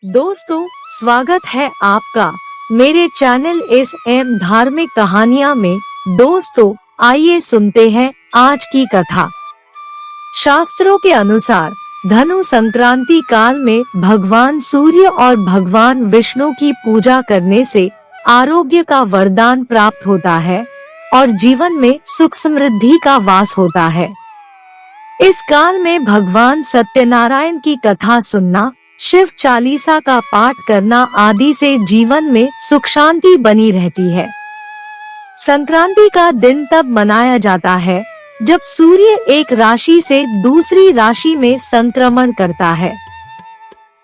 दोस्तों, स्वागत है आपका मेरे चैनल SM धार्मिक कहानियाँ में। दोस्तों, आइए सुनते हैं आज की कथा। शास्त्रों के अनुसार धनु संक्रांति काल में भगवान सूर्य और भगवान विष्णु की पूजा करने से आरोग्य का वरदान प्राप्त होता है और जीवन में सुख समृद्धि का वास होता है। इस काल में भगवान सत्यनारायण की कथा सुनना, शिव चालीसा का पाठ करना आदि से जीवन में सुख शांति बनी रहती है। संक्रांति का दिन तब मनाया जाता है जब सूर्य एक राशि से दूसरी राशि में संक्रमण करता है।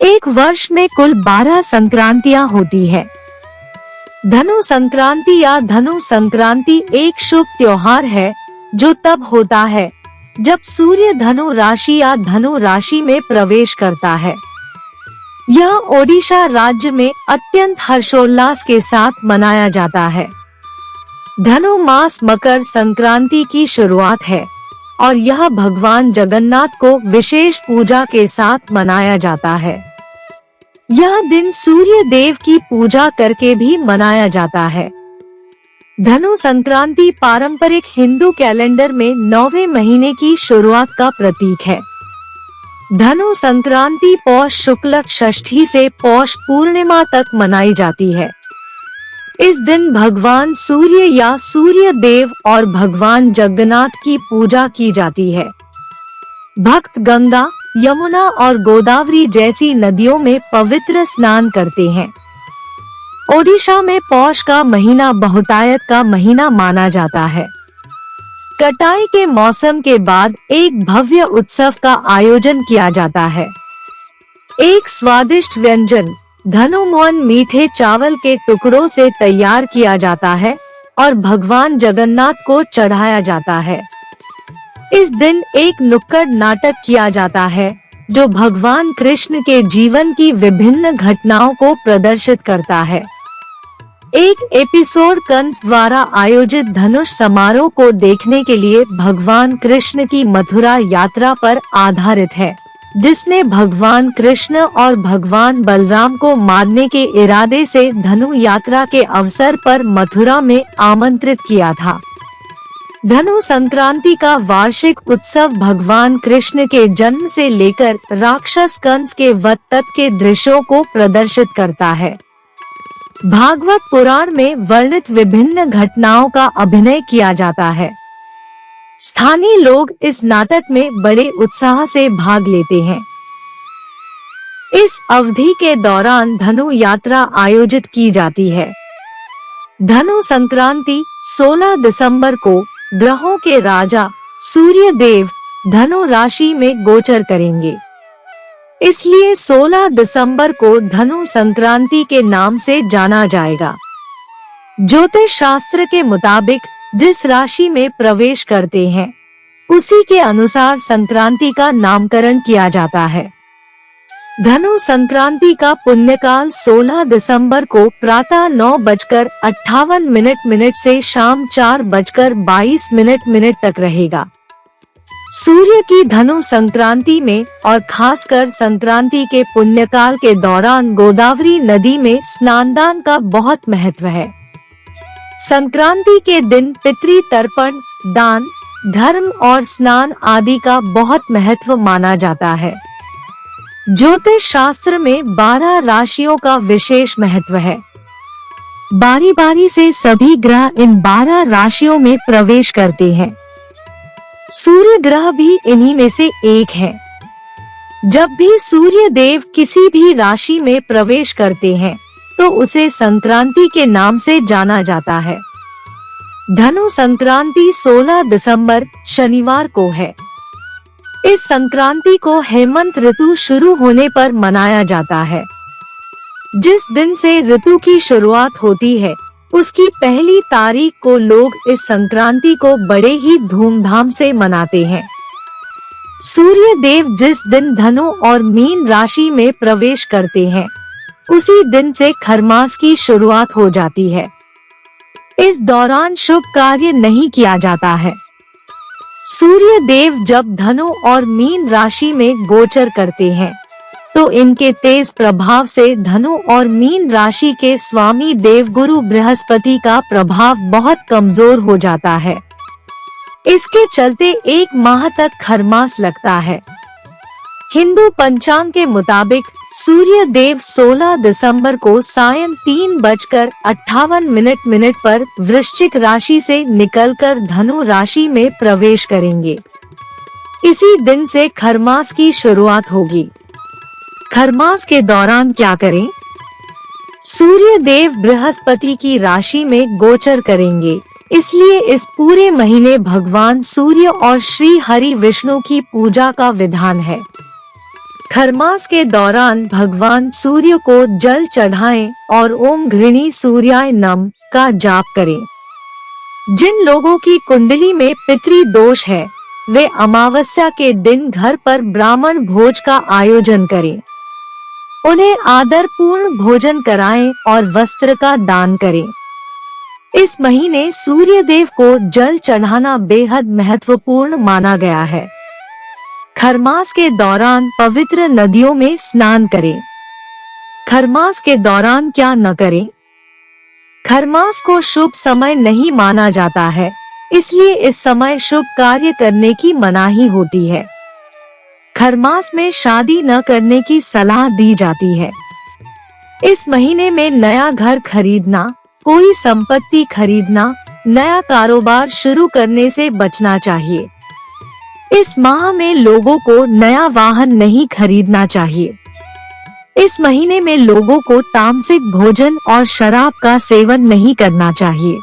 एक वर्ष में कुल 12 संक्रांतियां होती है। धनु संक्रांति या धनु संक्रांति एक शुभ त्योहार है जो तब होता है जब सूर्य धनु राशि या धनु राशि में प्रवेश करता है। यह ओडिशा राज्य में अत्यंत हर्षोल्लास के साथ मनाया जाता है। धनु मास मकर संक्रांति की शुरुआत है और यह भगवान जगन्नाथ को विशेष पूजा के साथ मनाया जाता है। यह दिन सूर्य देव की पूजा करके भी मनाया जाता है। धनु संक्रांति पारंपरिक हिंदू कैलेंडर में 9वें महीने की शुरुआत का प्रतीक है। धनु संक्रांति पौष शुक्ल षष्ठी से पौष पूर्णिमा तक मनाई जाती है। इस दिन भगवान सूर्य या सूर्य देव और भगवान जगन्नाथ की पूजा की जाती है। भक्त गंगा, यमुना और गोदावरी जैसी नदियों में पवित्र स्नान करते हैं। ओडिशा में पौष का महीना बहुतायत का महीना माना जाता है। कटाई के मौसम के बाद एक भव्य उत्सव का आयोजन किया जाता है। एक स्वादिष्ट व्यंजन धनु मोहन मीठे चावल के टुकड़ों से तैयार किया जाता है और भगवान जगन्नाथ को चढ़ाया जाता है। इस दिन एक नुक्कड़ नाटक किया जाता है जो भगवान कृष्ण के जीवन की विभिन्न घटनाओं को प्रदर्शित करता है। एक एपिसोड कंस द्वारा आयोजित धनुष समारोह को देखने के लिए भगवान कृष्ण की मथुरा यात्रा पर आधारित है, जिसने भगवान कृष्ण और भगवान बलराम को मारने के इरादे से धनु यात्रा के अवसर पर मथुरा में आमंत्रित किया था। धनु संक्रांति का वार्षिक उत्सव भगवान कृष्ण के जन्म से लेकर राक्षस कंस के वध तक के दृश्यों को प्रदर्शित करता है। भागवत पुराण में वर्णित विभिन्न घटनाओं का अभिनय किया जाता है। स्थानीय लोग इस नाटक में बड़े उत्साह से भाग लेते हैं। इस अवधि के दौरान धनु यात्रा आयोजित की जाती है। धनु संक्रांति 16 दिसंबर को ग्रहों के राजा सूर्य देव धनु राशि में गोचर करेंगे। इसलिए 16 दिसंबर को धनु संक्रांति के नाम से जाना जाएगा। ज्योतिष शास्त्र के मुताबिक जिस राशि में प्रवेश करते हैं, उसी के अनुसार संक्रांति का नामकरण किया जाता है। धनु संक्रांति का पुण्यकाल 16 दिसंबर को प्रातः 9:58 से शाम 4:22 तक रहेगा। सूर्य की धनु संक्रांति में और खासकर संक्रांति के पुण्यकाल के दौरान गोदावरी नदी में स्नानदान का बहुत महत्व है। संक्रांति के दिन पितृ तर्पण, दान, धर्म और स्नान आदि का बहुत महत्व माना जाता है। ज्योतिष शास्त्र में 12 राशियों का विशेष महत्व है। बारी बारी से सभी ग्रह इन 12 राशियों में प्रवेश करते हैं। सूर्य ग्रह भी इन्हीं में से एक है। जब भी सूर्य देव किसी भी राशि में प्रवेश करते हैं, तो उसे संक्रांति के नाम से जाना जाता है। धनु संक्रांति 16 दिसंबर शनिवार को है। इस संक्रांति को हेमंत ऋतु शुरू होने पर मनाया जाता है। जिस दिन से ऋतु की शुरुआत होती है, उसकी पहली तारीख को लोग इस संक्रांति को बड़े ही धूमधाम से मनाते हैं। सूर्य देव जिस दिन धनु और मीन राशि में प्रवेश करते हैं, उसी दिन से खरमास की शुरुआत हो जाती है। इस दौरान शुभ कार्य नहीं किया जाता है। सूर्य देव जब धनु और मीन राशि में गोचर करते हैं, तो इनके तेज प्रभाव से धनु और मीन राशि के स्वामी देवगुरु बृहस्पति का प्रभाव बहुत कमजोर हो जाता है। इसके चलते 1 माह तक खरमास लगता है। हिंदू पंचांग के मुताबिक सूर्य देव 16 दिसंबर को सायं 3:58 पर वृश्चिक राशि से निकलकर धनु राशि में प्रवेश करेंगे। इसी दिन से खरमास की शुरुआत होगी। खरमास के दौरान क्या करें? सूर्य देव बृहस्पति की राशि में गोचर करेंगे, इसलिए इस पूरे महीने भगवान सूर्य और श्री हरि विष्णु की पूजा का विधान है। खरमास के दौरान भगवान सूर्य को जल चढ़ाएं और ओम घृणी सूर्याय नमः का जाप करें। जिन लोगों की कुंडली में पितृ दोष है, वे अमावस्या के दिन घर पर ब्राह्मण भोज का आयोजन करें। उन्हें आदर पूर्ण भोजन कराएं और वस्त्र का दान करें। इस महीने सूर्य देव को जल चढ़ाना बेहद महत्वपूर्ण माना गया है। खरमास के दौरान पवित्र नदियों में स्नान करें। खरमास के दौरान क्या न करें? खरमास को शुभ समय नहीं माना जाता है, इसलिए इस समय शुभ कार्य करने की मनाही होती है। खरमास में शादी न करने की सलाह दी जाती है। इस महीने में नया घर खरीदना, कोई संपत्ति खरीदना, नया कारोबार शुरू करने से बचना चाहिए। इस माह में लोगों को नया वाहन नहीं खरीदना चाहिए। इस महीने में लोगों को तामसिक भोजन और शराब का सेवन नहीं करना चाहिए।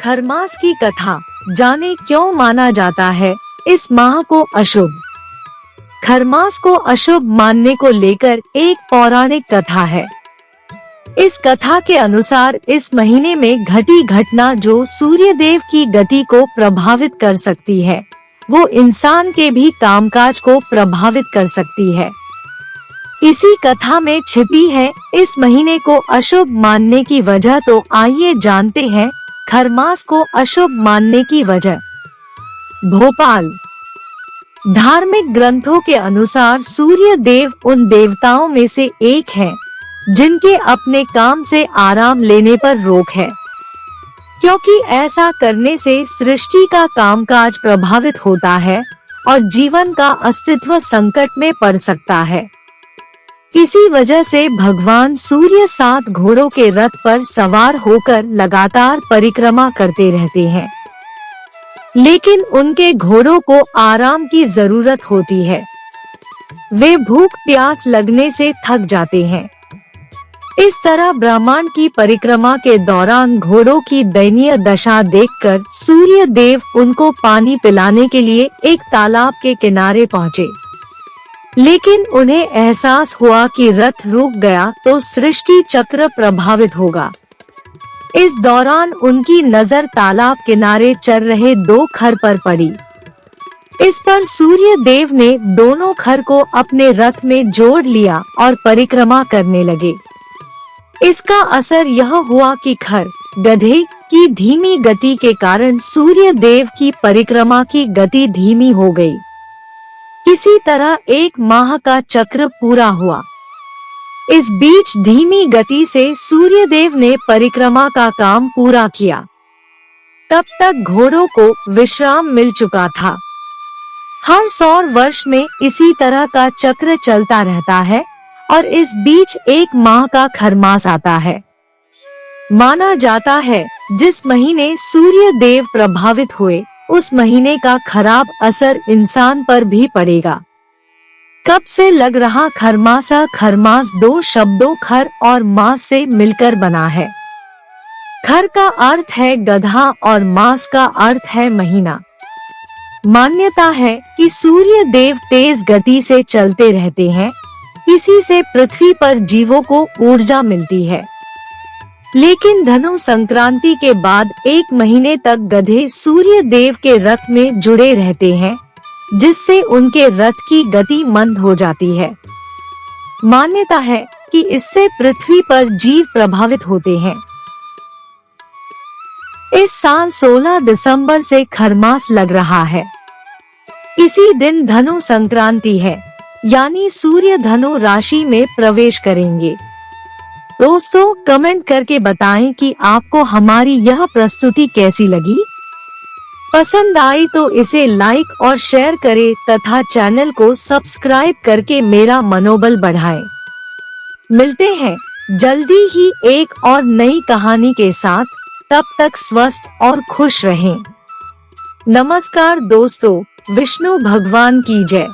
खरमास की कथा जाने क्यों माना जाता है इस माह को अशुभ? खरमास को अशुभ मानने को लेकर एक पौराणिक कथा है। इस कथा के अनुसार इस महीने में घटी घटना जो सूर्य देव की गति को प्रभावित कर सकती है, वो इंसान के भी कामकाज को प्रभावित कर सकती है। इसी कथा में छिपी है इस महीने को अशुभ मानने की वजह। तो आइए जानते हैं खरमास को अशुभ मानने की वजह। भोपाल। धार्मिक ग्रंथों के अनुसार सूर्य देव उन देवताओं में से एक हैं, जिनके अपने काम से आराम लेने पर रोक है, क्योंकि ऐसा करने से सृष्टि का कामकाज प्रभावित होता है और जीवन का अस्तित्व संकट में पड़ सकता है। इसी वजह से भगवान सूर्य 7 घोड़ों के रथ पर सवार होकर लगातार परिक्रमा करते रहते हैं, लेकिन उनके घोड़ों को आराम की जरूरत होती है। वे भूख प्यास लगने से थक जाते हैं। इस तरह ब्रह्मांड की परिक्रमा के दौरान घोड़ों की दयनीय दशा देखकर सूर्य देव उनको पानी पिलाने के लिए एक तालाब के किनारे पहुँचे, लेकिन उन्हें एहसास हुआ कि रथ रुक गया तो सृष्टि चक्र प्रभावित होगा। इस दौरान उनकी नजर तालाब किनारे चल रहे 2 खर पर पड़ी। इस पर सूर्य देव ने दोनों खर को अपने रथ में जोड़ लिया और परिक्रमा करने लगे। इसका असर यह हुआ कि खर गधे की धीमी गति के कारण सूर्य देव की परिक्रमा की गति धीमी हो गई। किसी तरह 1 माह का चक्र पूरा हुआ। इस बीच धीमी गति से सूर्य देव ने परिक्रमा का काम पूरा किया। तब तक घोड़ों को विश्राम मिल चुका था। हर 100 वर्ष में इसी तरह का चक्र चलता रहता है और इस बीच 1 माह का खरमास आता है। माना जाता है जिस महीने सूर्य देव प्रभावित हुए, उस महीने का खराब असर इंसान पर भी पड़ेगा। कब से लग रहा खरमासा। खरमास 2 शब्दों खर और मास से मिलकर बना है। खर का अर्थ है गधा और मास का अर्थ है महीना। मान्यता है कि सूर्य देव तेज गति से चलते रहते हैं, इसी से पृथ्वी पर जीवों को ऊर्जा मिलती है। लेकिन धनु संक्रांति के बाद 1 महीने तक गधे सूर्य देव के रथ में जुड़े रहते हैं, जिससे उनके रथ की गति मंद हो जाती है। मान्यता है कि इससे पृथ्वी पर जीव प्रभावित होते हैं। इस साल 16 दिसंबर से खरमास लग रहा है। इसी दिन धनु संक्रांति है। यानी सूर्य धनु राशि में प्रवेश करेंगे। दोस्तों कमेंट करके बताएं कि आपको हमारी यह प्रस्तुति कैसी लगी। पसंद आई तो इसे लाइक और शेयर करें तथा चैनल को सब्सक्राइब करके मेरा मनोबल बढ़ाएं। मिलते हैं जल्दी ही एक और नई कहानी के साथ, तब तक स्वस्थ और खुश रहें। नमस्कार दोस्तों, विष्णु भगवान की जय।